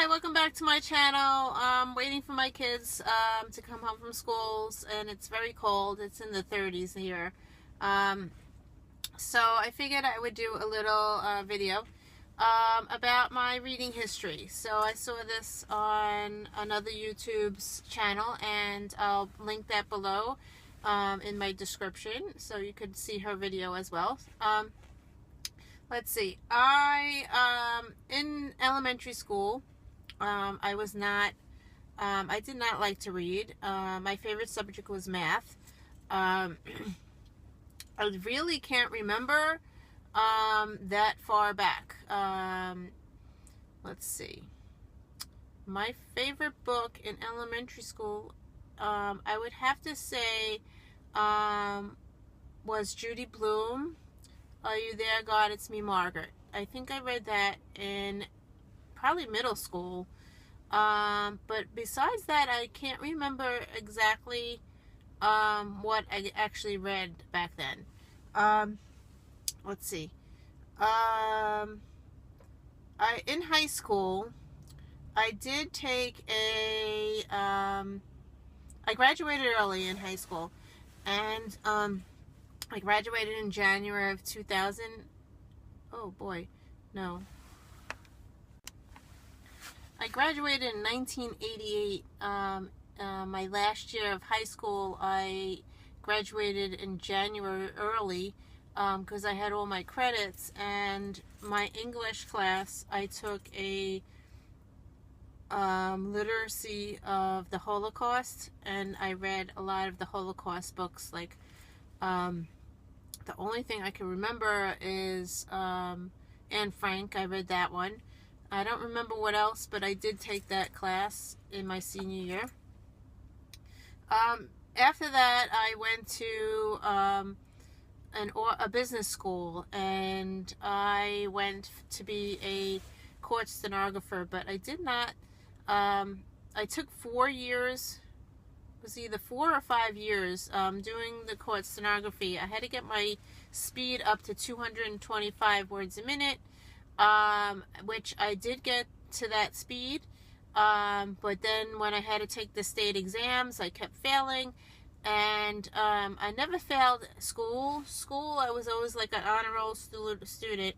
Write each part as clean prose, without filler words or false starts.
welcome back to my channel. I'm waiting for my kids to come home from schools, and it's very cold. It's in the 30s here. So I figured I would do a little video about my reading history. So I saw this on another YouTube's channel, and I'll link that below in my description so you could see her video as well. Let's see. In elementary school, I did not like to read. My favorite subject was math. I really can't remember that far back. Let's see. My favorite book in elementary school, I would have to say, was Judy Blume. Are You There, God? It's Me, Margaret. I think I read that in probably middle school. But besides that, I can't remember exactly what I actually read back then. Let's see. In high school, I did take I graduated early in high school, and I graduated in January of 2000. Oh boy, no. I graduated in 1988. My last year of high school, I graduated in January early because I had all my credits, and my English class, I took a literacy of the Holocaust, and I read a lot of the Holocaust books. Like the only thing I can remember is Anne Frank. I read that one. I don't remember what else, but I did take that class in my senior year. After that, I went to a business school, and I went to be a court stenographer, but I did not. I took 4 years. It was either 4 or 5 years doing the court stenography. I had to get my speed up to 225 words a minute, which I did get to that speed. But then when I had to take the state exams, I kept failing, and I never failed school. I was always like an honor roll student,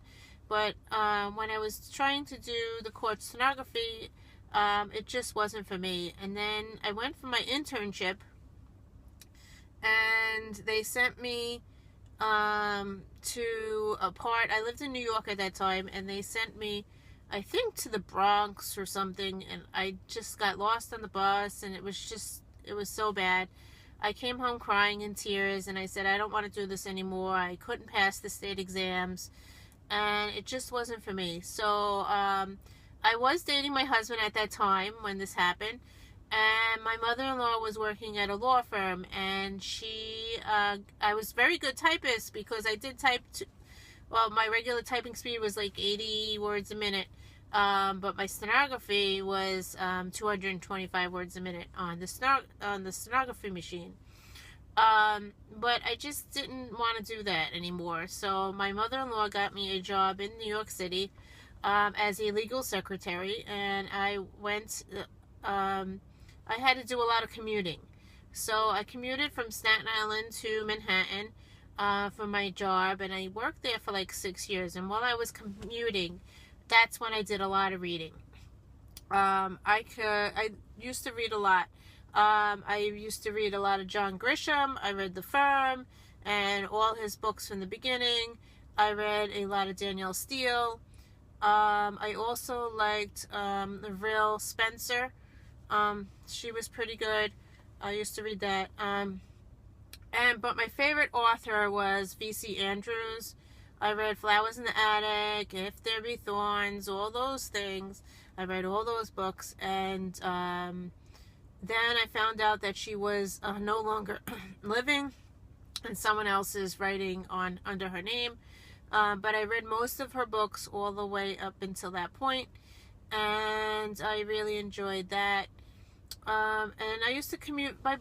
but when I was trying to do the court stenography, it just wasn't for me. And then I went for my internship, and they sent me to a part. I lived in New York at that time, and they sent me, I think, to the Bronx or something, and I just got lost on the bus, and it was so bad. I came home crying in tears, and I said, I don't want to do this anymore. I couldn't pass the state exams, and it just wasn't for me. So I was dating my husband at that time when this happened, and my mother-in-law was working at a law firm, and I was very good typist because I did type, well, my regular typing speed was like 80 words a minute, but my stenography was 225 words a minute on the stenography machine. But I just didn't want to do that anymore, so my mother-in-law got me a job in New York City as a legal secretary, and I went, I had to do a lot of commuting. So I commuted from Staten Island to Manhattan for my job, and I worked there for like 6 years. And while I was commuting, that's when I did a lot of reading. I used to read a lot. I used to read a lot of John Grisham. I read The Firm and all his books from the beginning. I read a lot of Danielle Steele. I also liked the real Spencer. She was pretty good. I used to read that. But my favorite author was V.C. Andrews. I read Flowers in the Attic, If There Be Thorns, all those things. I read all those books, and then I found out that she was no longer living, and someone else is writing under her name. But I read most of her books all the way up until that point, and I really enjoyed that. And I used to commute by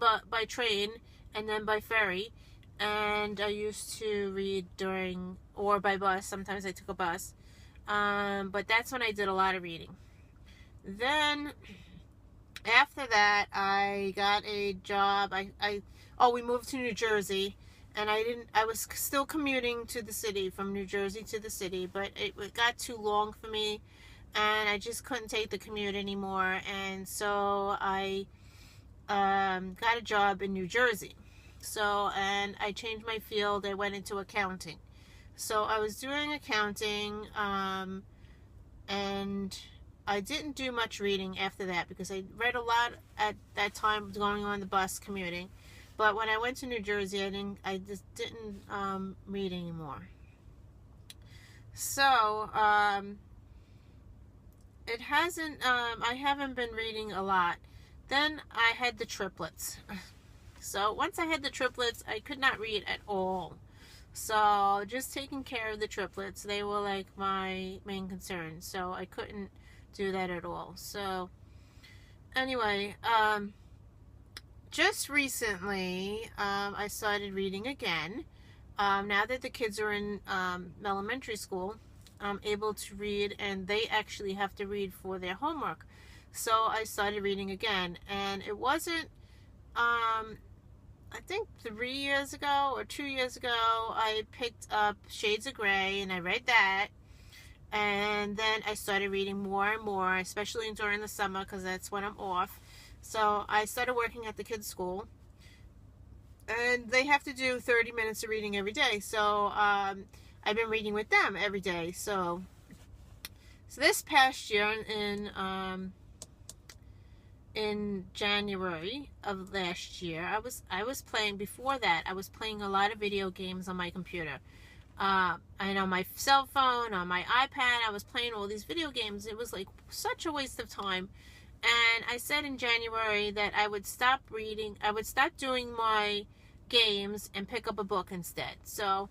train and then by ferry, and I used to read or by bus. Sometimes I took a bus, but that's when I did a lot of reading. Then after that, I got a job. We moved to New Jersey, and I was still commuting to the city, from New Jersey to the city, but it got too long for me, and I just couldn't take the commute anymore. And so I got a job in New Jersey. So, and I changed my field. I went into accounting. So I was doing accounting, and I didn't do much reading after that because I read a lot at that time going on the bus commuting. But when I went to New Jersey, I just didn't read anymore. So it hasn't. I haven't been reading a lot. Then I had the triplets. So once I had the triplets, I could not read at all. So just taking care of the triplets, they were like my main concern. So I couldn't do that at all. So anyway, just recently, I started reading again. Now that the kids are in elementary school, I'm able to read, and they actually have to read for their homework. So I started reading again, and it wasn't, I think 3 years ago or 2 years ago, I picked up Shades of Grey, and I read that. And then I started reading more and more, especially during the summer because that's when I'm off. So I started working at the kids' school, and they have to do 30 minutes of reading every day. So I've been reading with them every day. So this past year in January of last year, I was playing. Before that, I was playing a lot of video games on my computer. And on my cell phone, on my iPad, I was playing all these video games. It was like such a waste of time. And I said in January that I would stop reading. I would stop doing my games and pick up a book instead. So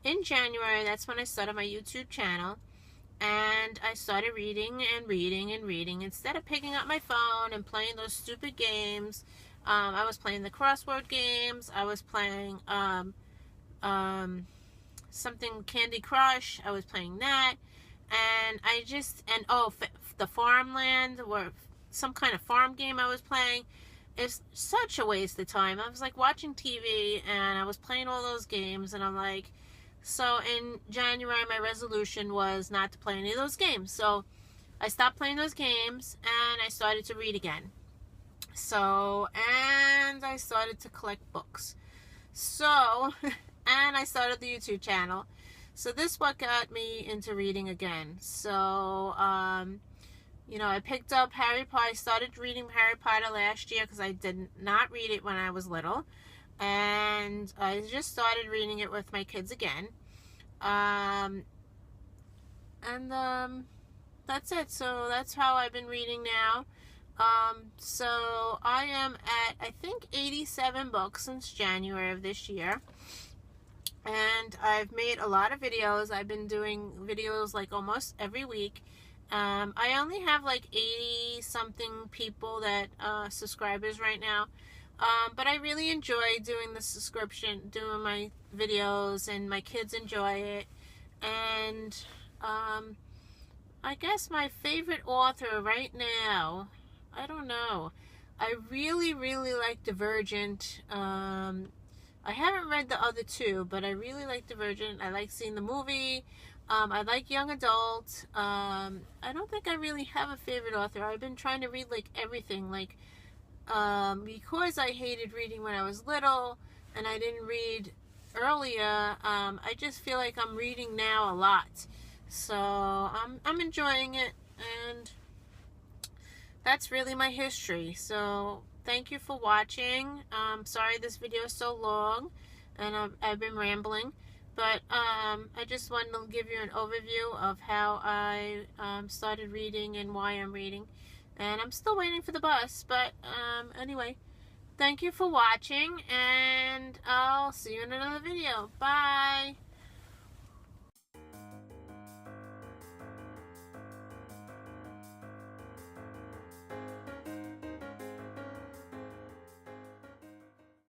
in January, that's when I started my YouTube channel. And I started reading and reading and reading. Instead of picking up my phone and playing those stupid games, I was playing the crossword games. I was playing something Candy Crush. I was playing that, and the Farmland, or some kind of farm game I was playing. It's such a waste of time. I was like watching TV, and I was playing all those games, and I'm like, so in January my resolution was not to play any of those games. So I stopped playing those games, and I started to read again. So, and I started to collect books. So and I started the YouTube channel. So this what got me into reading again. So, I picked up Harry Potter. I started reading Harry Potter last year because I did not read it when I was little. And I just started reading it with my kids again. That's it. So that's how I've been reading now. So I am at, I think, 87 books since January of this year. And I've made a lot of videos. I've been doing videos like almost every week. I only have like 80 something people that subscribers right now. But I really enjoy doing the doing my videos, and my kids enjoy it. And I guess my favorite author right now, I don't know. I really, really like Divergent. I haven't read the other two, but I really like Divergent. I like seeing the movie. I like young adult. I don't think I really have a favorite author. I've been trying to read like everything, like because I hated reading when I was little and I didn't read earlier. I just feel like I'm reading now a lot, so I'm enjoying it, and that's really my history. So thank you for watching. Sorry this video is so long, and I've been rambling, but I just wanted to give you an overview of how I started reading and why I'm reading. And I'm still waiting for the bus, but anyway, thank you for watching, and I'll see you in another video. Bye!